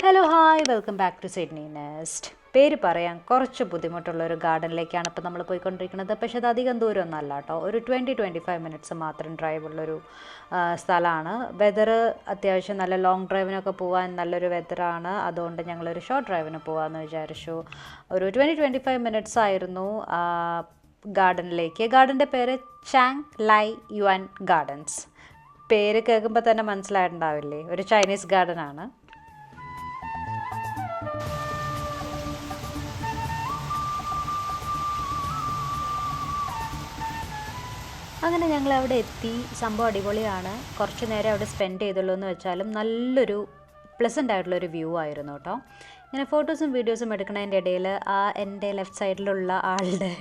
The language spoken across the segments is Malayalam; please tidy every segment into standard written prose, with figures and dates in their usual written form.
Hello hi welcome back to Sydney nest. പേര് പറയാൻ കുറച്ച് ബുദ്ധിമുട്ടുള്ളൊരു ഗാർഡനിലേക്കാണ് ഇപ്പോൾ നമ്മൾ പോയിക്കൊണ്ടിരിക്കുന്നത്. പക്ഷേ അത് അധികം ദൂരമൊന്നും അല്ല കേട്ടോ, ഒരു 20-25 മിനിറ്റ്സ് മാത്രം ഡ്രൈവ് ഉള്ളൊരു സ്ഥലമാണ്. വെതർ അത്യാവശ്യം നല്ല ലോങ് ഡ്രൈവിനൊക്കെ പോകാൻ നല്ലൊരു വെതറാണ്. അതുകൊണ്ട് ഞങ്ങളൊരു ഷോർട്ട് ഡ്രൈവിന് പോകാമെന്ന് വിചാരിച്ചു. ഒരു 20-25 മിനിറ്റ്സ് ആയിരുന്നു ഗാർഡനിലേക്ക്. ഗാർഡൻ്റെ പേര് ചാങ് ലൈ യുവാൻ ഗാർഡൻസ്. പേര് കേൾക്കുമ്പോൾ തന്നെ മനസ്സിലായിട്ടുണ്ടാവില്ലേ, ഒരു ചൈനീസ് ഗാർഡൻ ആണ്. അങ്ങനെ ഞങ്ങൾ അവിടെ എത്തി. സംഭവം അടിപൊളിയാണ്. കുറച്ച് നേരം അവിടെ സ്പെൻഡ് ചെയ്തുള്ളൂ എന്ന് വെച്ചാലും നല്ലൊരു പ്ലസൻ്റ് ആയിട്ടുള്ളൊരു വ്യൂ ആയിരുന്നു കേട്ടോ. ഇങ്ങനെ ഫോട്ടോസും വീഡിയോസും എടുക്കുന്നതിൻ്റെ ഇടയിൽ എൻ്റെ ലെഫ്റ്റ് സൈഡിലുള്ള ആളുടെ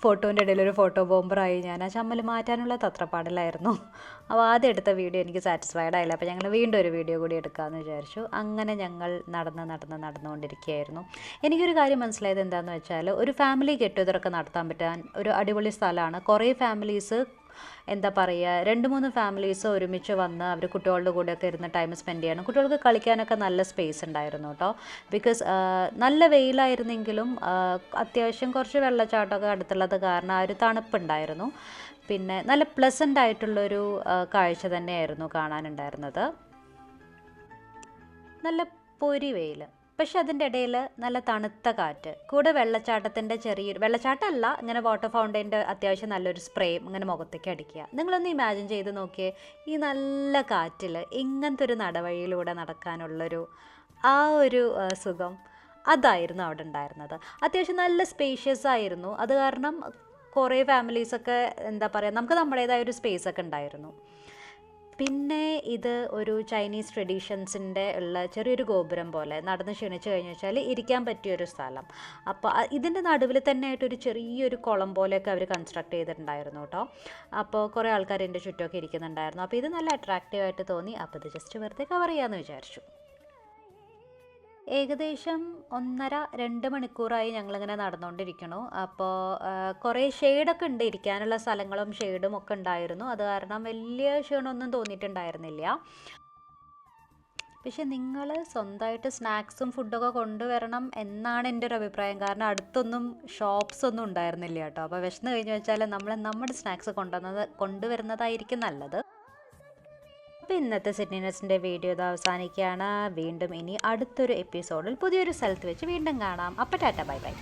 ഫോട്ടോൻ്റെ ഇടയിലൊരു ഫോട്ടോ ബോംബറായി ഞാൻ ആ ചമ്മൽ മാറ്റാനുള്ള തത്രപ്പാടിലായിരുന്നു. അപ്പോൾ ആദ്യം എടുത്ത വീഡിയോ എനിക്ക് സാറ്റിസ്ഫൈഡ് ആയില്ല. അപ്പോൾ ഞങ്ങൾ വീണ്ടും ഒരു വീഡിയോ കൂടി എടുക്കാമെന്ന് വിചാരിച്ചു. അങ്ങനെ ഞങ്ങൾ നടന്നുകൊണ്ടിരിക്കുകയായിരുന്നു. എനിക്കൊരു കാര്യം മനസ്സിലായത് എന്താണെന്ന് വെച്ചാൽ, ഒരു ഫാമിലി ഗെറ്റ് ടുഗദറൊക്കെ നടത്താൻ പറ്റാൻ ഒരു അടിപൊളി സ്ഥലമാണ്. കുറേ ഫാമിലീസ് എന്താ പറയുക, 2-3 ഫാമിലീസ് ഒരുമിച്ച് വന്ന് അവർ കുട്ടികളുടെ കൂടെയൊക്കെ ഇരുന്ന് ടൈം സ്പെൻഡ് ചെയ്യണം. കുട്ടികൾക്ക് കളിക്കാനൊക്കെ നല്ല സ്പേസ് ഉണ്ടായിരുന്നു കേട്ടോ. ബിക്കോസ് നല്ല വെയിലായിരുന്നെങ്കിലും അത്യാവശ്യം കുറച്ച് വെള്ളച്ചാട്ടമൊക്കെ അടുത്തുള്ളത് കാരണം ആ ഒരു തണുപ്പുണ്ടായിരുന്നു. പിന്നെ നല്ല പ്ലസൻ്റ് ആയിട്ടുള്ളൊരു കാഴ്ച തന്നെയായിരുന്നു കാണാനുണ്ടായിരുന്നത്. നല്ല പൊരി വെയിൽ, പക്ഷെ അതിൻ്റെ ഇടയിൽ നല്ല തണുത്ത കാറ്റ്, കൂടെ വെള്ളച്ചാട്ടത്തിൻ്റെ ചെറിയൊരു വെള്ളച്ചാട്ടമല്ല, ഇങ്ങനെ വാട്ടർ ഫൗണ്ടൈൻ്റെ അത്യാവശ്യം നല്ലൊരു സ്പ്രേയും ഇങ്ങനെ മുഖത്തേക്ക് അടിക്കുക. നിങ്ങളൊന്ന് ഇമാജിൻ ചെയ്ത് നോക്കിയേ, ഈ നല്ല കാറ്റിൽ ഇങ്ങനത്തെ ഒരു നടവഴിയിലൂടെ നടക്കാനുള്ളൊരു ആ ഒരു സുഖം, അതായിരുന്നു അവിടെ ഉണ്ടായിരുന്നത്. അത്യാവശ്യം നല്ല സ്പേഷ്യസ് ആയിരുന്നു. അത് കാരണം കുറേ ഫാമിലീസൊക്കെ എന്താ പറയുക, നമുക്ക് നമ്മുടേതായ ഒരു സ്പേസൊക്കെ ഉണ്ടായിരുന്നു. പിന്നെ ഇത് ഒരു ചൈനീസ് ട്രഡീഷൻസിൻ്റെ ഉള്ള ചെറിയൊരു ഗോപുരം പോലെ, നടന്ന് ക്ഷണിച്ച് കഴിഞ്ഞു വെച്ചാൽ ഇരിക്കാൻ പറ്റിയൊരു സ്ഥലം. അപ്പോൾ ഇതിൻ്റെ നടുവിൽ തന്നെ ആയിട്ടൊരു ചെറിയൊരു കുളം പോലെയൊക്കെ അവർ കൺസ്ട്രക്ട് ചെയ്തിട്ടുണ്ടായിരുന്നു കേട്ടോ. അപ്പോൾ കുറേ ആൾക്കാർ എൻ്റെ ചുറ്റുമൊക്കെ ഇരിക്കുന്നുണ്ടായിരുന്നു. അപ്പോൾ ഇത് നല്ല അട്രാക്റ്റീവായിട്ട് തോന്നി. അപ്പോൾ ഇത് ജസ്റ്റ് വെറുതെ കവർ ചെയ്യാമെന്ന് വിചാരിച്ചു. ഏകദേശം 1.5-2 മണിക്കൂറായി ഞങ്ങളിങ്ങനെ നടന്നുകൊണ്ടിരിക്കണു. അപ്പോൾ കുറേ ഷെയ്ഡൊക്കെ ഉണ്ട്, ഇരിക്കാനുള്ള സ്ഥലങ്ങളും ഷെയ്ഡും ഒക്കെ ഉണ്ടായിരുന്നു. അത് കാരണം വലിയ ക്ഷീണമൊന്നും തോന്നിയിട്ടുണ്ടായിരുന്നില്ല. പക്ഷെ നിങ്ങൾ സ്വന്തമായിട്ട് സ്നാക്സും ഫുഡൊക്കെ കൊണ്ടുവരണം എന്നാണ് എൻ്റെ ഒരു അഭിപ്രായം. കാരണം അടുത്തൊന്നും ഷോപ്സ് ഒന്നും ഉണ്ടായിരുന്നില്ല കേട്ടോ. അപ്പോൾ വിശന്ന് കഴിഞ്ഞ് വെച്ചാൽ നമ്മൾ നമ്മുടെ സ്നാക്സ് കൊണ്ടുവരുന്നതായിരിക്കും നല്ലത്. അപ്പോൾ ഇന്നത്തെ സിഡ്നി നെസ്റ്റിൻ്റെ വീഡിയോ ഇത് അവസാനിക്കുകയാണ്. വീണ്ടും ഇനി അടുത്തൊരു എപ്പിസോഡിൽ പുതിയൊരു സ്ഥലത്ത് വെച്ച് വീണ്ടും കാണാം. അപ്പോൾ ടാറ്റ, ബൈ ബൈ.